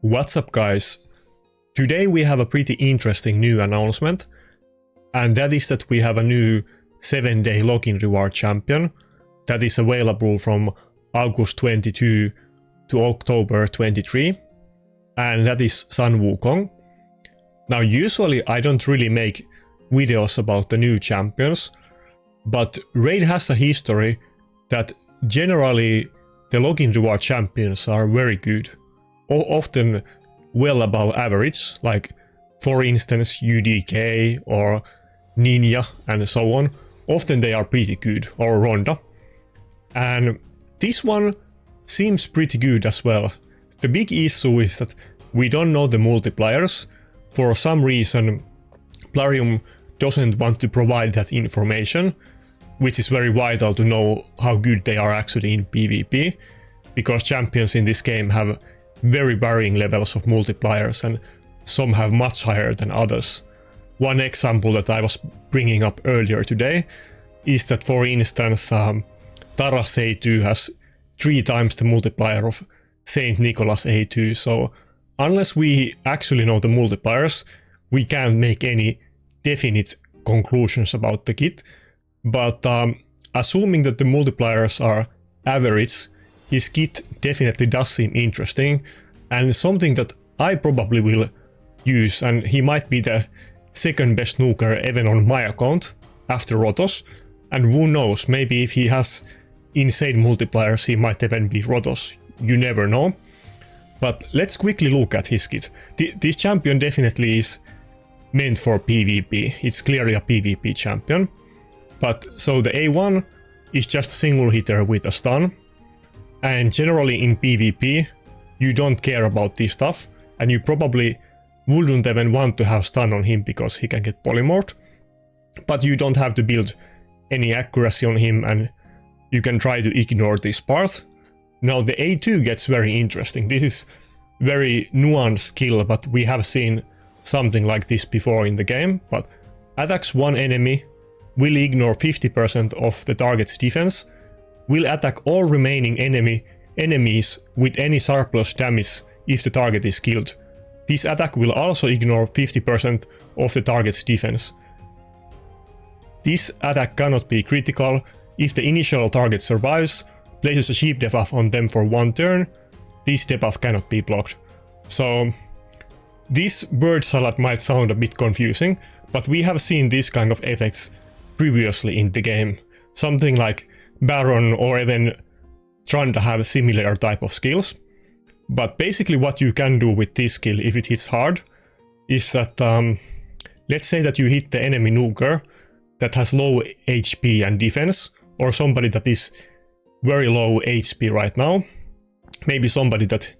What's up guys? Today we have a pretty interesting new announcement, and that is that we have a new 7-day login reward champion that is available from August 22 to October 23, and that is Wukong. Now usually I don't really make videos about the new champions, but Raid has a history that generally the login reward champions are very good. Often well above average, like for instance UDK or Ninja and so on. Often they are pretty good, or Ronda. And this one seems pretty good as well. The big issue is that we don't know the multipliers. For some reason Plarium doesn't want to provide that information, which is very vital to know how good they are actually in PvP, because champions in this game have very varying levels of multipliers and some have much higher than others. One example that I was bringing up earlier today is that, for instance, Taras A2 has 3 times the multiplier of Saint Nicholas A2, so unless we actually know the multipliers, we can't make any definite conclusions about the kit. But assuming that the multipliers are average, his kit definitely does seem interesting, and something that I probably will use, and he might be the second best nuker even on my account after Rotos, and who knows, maybe if he has insane multipliers he might even be Rotos, you never know. But let's quickly look at his kit. This champion definitely is meant for PvP, it's clearly a PvP champion. But so the A1 is just a single hitter with a stun. And generally in PvP, you don't care about this stuff, and you probably wouldn't even want to have stun on him because he can get polymorphed. But you don't have to build any accuracy on him, and you can try to ignore this part. Now the A2 gets very interesting. This is very nuanced skill, but we have seen something like this before in the game. But attacks one enemy, will ignore 50% of the target's defense, will attack all remaining enemies with any surplus damage if the target is killed. This attack will also ignore 50% of the target's defense. This attack cannot be critical. If the initial target survives, places a sheep debuff on them for 1 turn, this debuff cannot be blocked. So this word salad might sound a bit confusing, but we have seen this kind of effects previously in the game. Something like Baron or even Tranda have similar type of skills. But basically what you can do with this skill if it hits hard is that let's say that you hit the enemy nuker that has low HP and defense, or somebody that is very low HP right now, maybe somebody that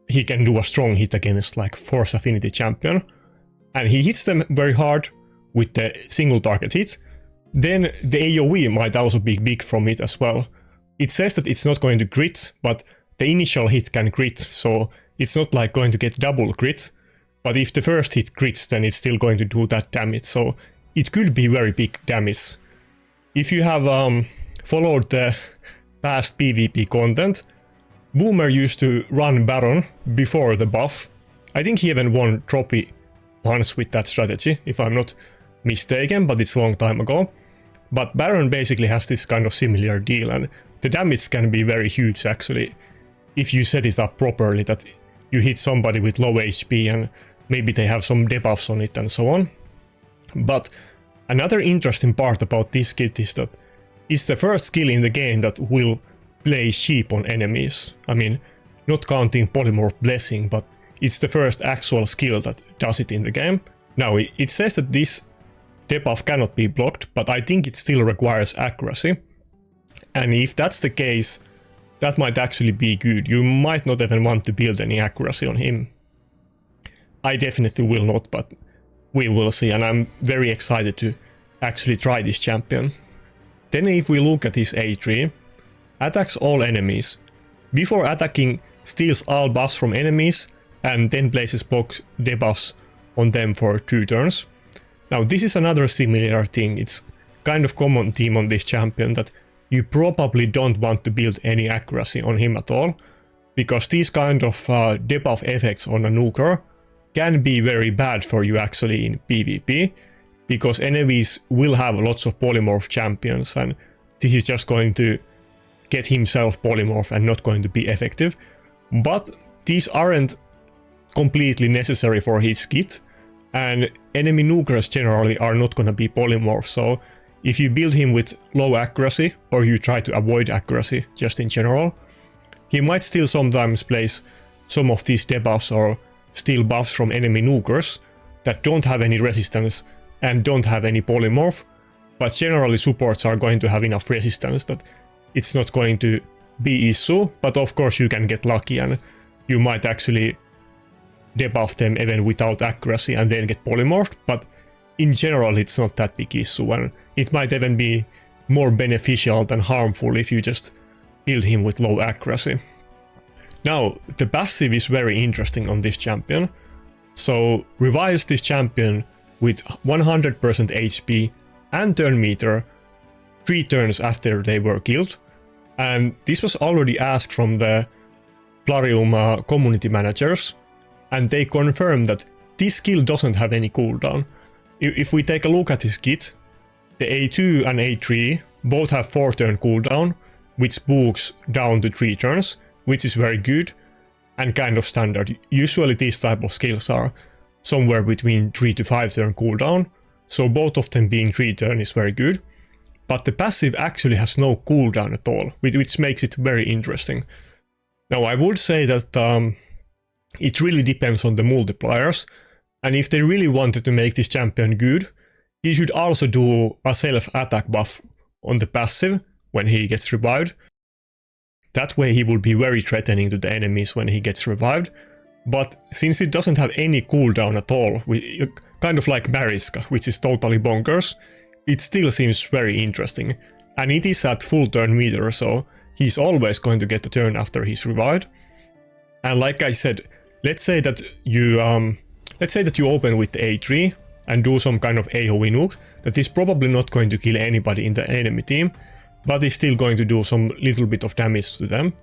he can do a strong hit against, like Force Affinity champion, and he hits them very hard with the single target hit, then the AoE might also be big from it as well. It says that it's not going to crit, but the initial hit can crit, so it's not like going to get double crit, but if the first hit crits, then it's still going to do that damage, so it could be very big damage. If you have followed the past PvP content, Boomer used to run Baron before the buff. I think he even won trophy once with that strategy, if I'm not mistaken, but it's a long time ago. But Baron basically has this kind of similar deal, and the damage can be very huge actually if you set it up properly, that you hit somebody with low HP and maybe they have some debuffs on it and so on. But another interesting part about this kit is that it's the first skill in the game that will play sheep on enemies. I mean, not counting Polymorph Blessing, but it's the first actual skill that does it in the game. Now it says that this debuff cannot be blocked, but I think it still requires accuracy. And if that's the case, that might actually be good. You might not even want to build any accuracy on him. I definitely will not, but we will see, and I'm very excited to actually try this champion. Then if we look at his A3, attacks all enemies. Before attacking, steals all buffs from enemies, and then places block debuffs on them for 2 turns. Now this is another similar thing. It's kind of common theme on this champion that you probably don't want to build any accuracy on him at all, because these kind of debuff effects on a Nuker can be very bad for you actually in PvP, because enemies will have lots of polymorph champions, and this is just going to get himself polymorph and not going to be effective. But these aren't completely necessary for his kit, and enemy Nukers generally are not going to be polymorph, so if you build him with low accuracy, or you try to avoid accuracy just in general, he might still sometimes place some of these debuffs or steal buffs from enemy Nukers that don't have any resistance and don't have any polymorph, but generally supports are going to have enough resistance that it's not going to be issue, but of course you can get lucky and you might actually debuff them even without accuracy and then get polymorphed, but in general it's not that big issue, and it might even be more beneficial than harmful if you just build him with low accuracy. Now, the passive is very interesting on this champion. So revives this champion with 100% HP and turn meter 3 turns after they were killed. And this was already asked from the Plarium community managers, and they confirmed that this skill doesn't have any cooldown. If we take a look at his kit, the A2 and A3 both have 4 turn cooldown, which spooks down to 3 turns, which is very good and kind of standard. Usually these type of skills are somewhere between 3 to 5 turn cooldown, so both of them being 3 turn is very good. But the passive actually has no cooldown at all, which makes it very interesting. Now I would say that it really depends on the multipliers, and if they really wanted to make this champion good, he should also do a self-attack buff on the passive when he gets revived. That way he will be very threatening to the enemies when he gets revived, but since it doesn't have any cooldown at all, kind of like Mariska, which is totally bonkers, it still seems very interesting. And it is at full turn meter, so he's always going to get a turn after he's revived. And like I said, let's say that you open with the A3 and do some kind of AoE nuke that is probably not going to kill anybody in the enemy team, but is still going to do some little bit of damage to them.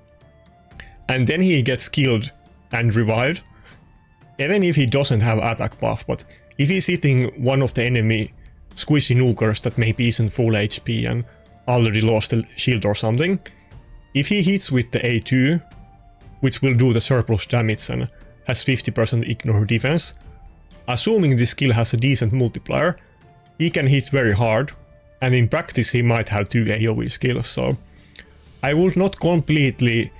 And then he gets killed and revived, even if he doesn't have attack buff, but if he's hitting one of the enemy squishy nukers that maybe isn't full HP and already lost a shield or something, if he hits with the A2, which will do the surplus damage and has 50% ignore defense, assuming this skill has a decent multiplier, he can hit very hard, and in practice he might have 2 AoE skills, so I would not completely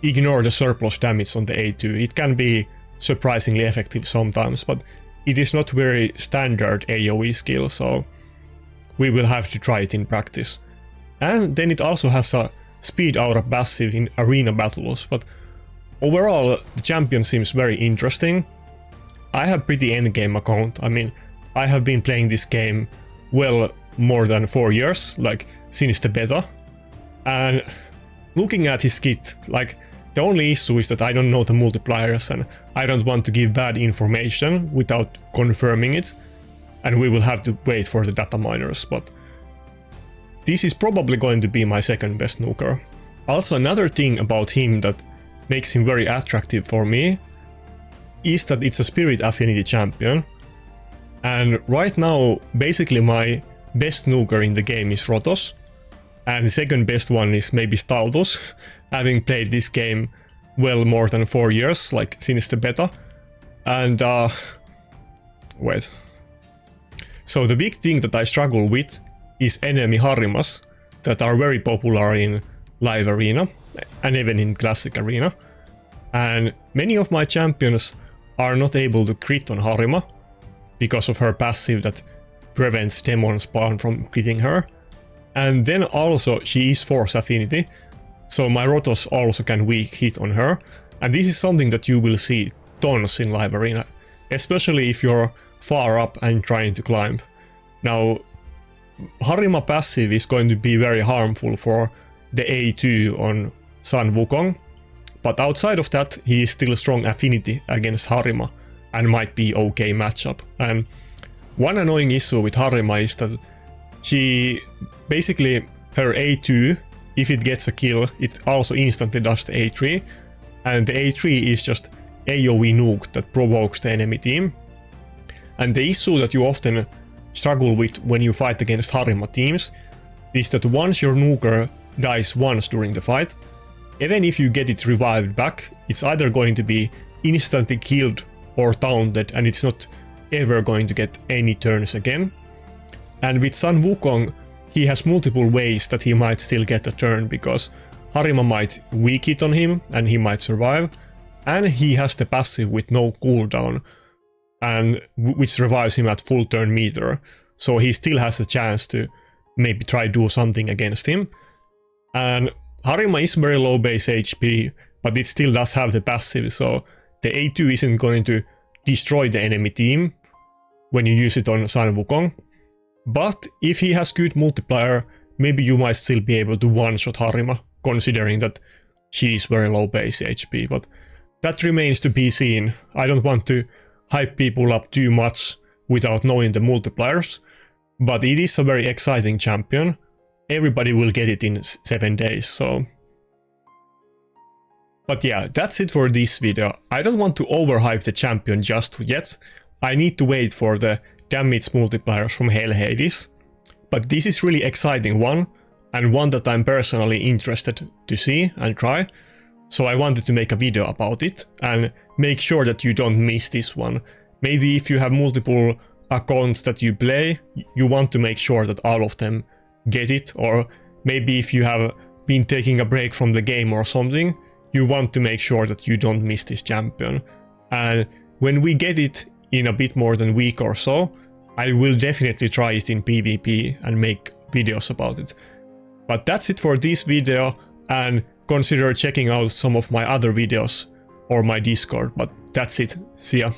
ignore the surplus damage on the A2. It can be surprisingly effective sometimes, but it is not very standard AoE skill, so we will have to try it in practice. And then it also has a speed aura passive in arena battles, but overall the champion seems very interesting. I have pretty endgame account. I mean, I have been playing this game well more than 4 years, like since the beta, and looking at his kit, like the only issue is that I don't know the multipliers and I don't want to give bad information without confirming it, and we will have to wait for the data miners, but this is probably going to be my second best Nuker. Also, another thing about him that makes him very attractive for me is that it's a spirit affinity champion, and right now basically my best Nuker in the game is Rotos, and the second best one is maybe Staldos, having played this game well more than 4 years, like since the beta. And wait. So the big thing that I struggle with is enemy Harimas that are very popular in live arena and even in classic arena. And many of my champions are not able to crit on Harima because of her passive that prevents demon spawn from critting her. And then also she is force affinity, so my Rotos also can weak hit on her. And this is something that you will see tons in live arena, especially if you're far up and trying to climb. Now, Harima passive is going to be very harmful for the A2 on Sun Wukong, but outside of that he is still a strong affinity against Harima and might be okay matchup. And one annoying issue with Harima is that she basically, her A2, if it gets a kill, it also instantly does the A3, and the A3 is just AoE nuke that provokes the enemy team. And the issue that you often struggle with when you fight against Harima teams is that once your nuker dies once during the fight, even if you get it revived back, it's either going to be instantly killed or taunted, and it's not ever going to get any turns again. And with Sun Wukong, he has multiple ways that he might still get a turn, because Harima might weak hit on him and he might survive, and he has the passive with no cooldown, and which revives him at full turn meter, so he still has a chance to maybe try do something against him. And Harima is very low base HP, but it still does have the passive, so the A2 isn't going to destroy the enemy team when you use it on Sun Wukong. But if he has good multiplier, maybe you might still be able to one-shot Harima, considering that she is very low base HP, but that remains to be seen. I don't want to hype people up too much without knowing the multipliers, but it is a very exciting champion. Everybody will get it in 7 days, so... But yeah, that's it for this video. I don't want to overhype the champion just yet. I need to wait for the damage multipliers from Hell Hades. But this is really exciting one, and one that I'm personally interested to see and try. So I wanted to make a video about it, and make sure that you don't miss this one. Maybe if you have multiple accounts that you play, you want to make sure that all of them get it, or maybe if you have been taking a break from the game or something, you want to make sure that you don't miss this champion. And when we get it in a bit more than a week or so, I will definitely try it in PvP and make videos about it. But that's it for this video, and consider checking out some of my other videos or my Discord. But that's it. See ya.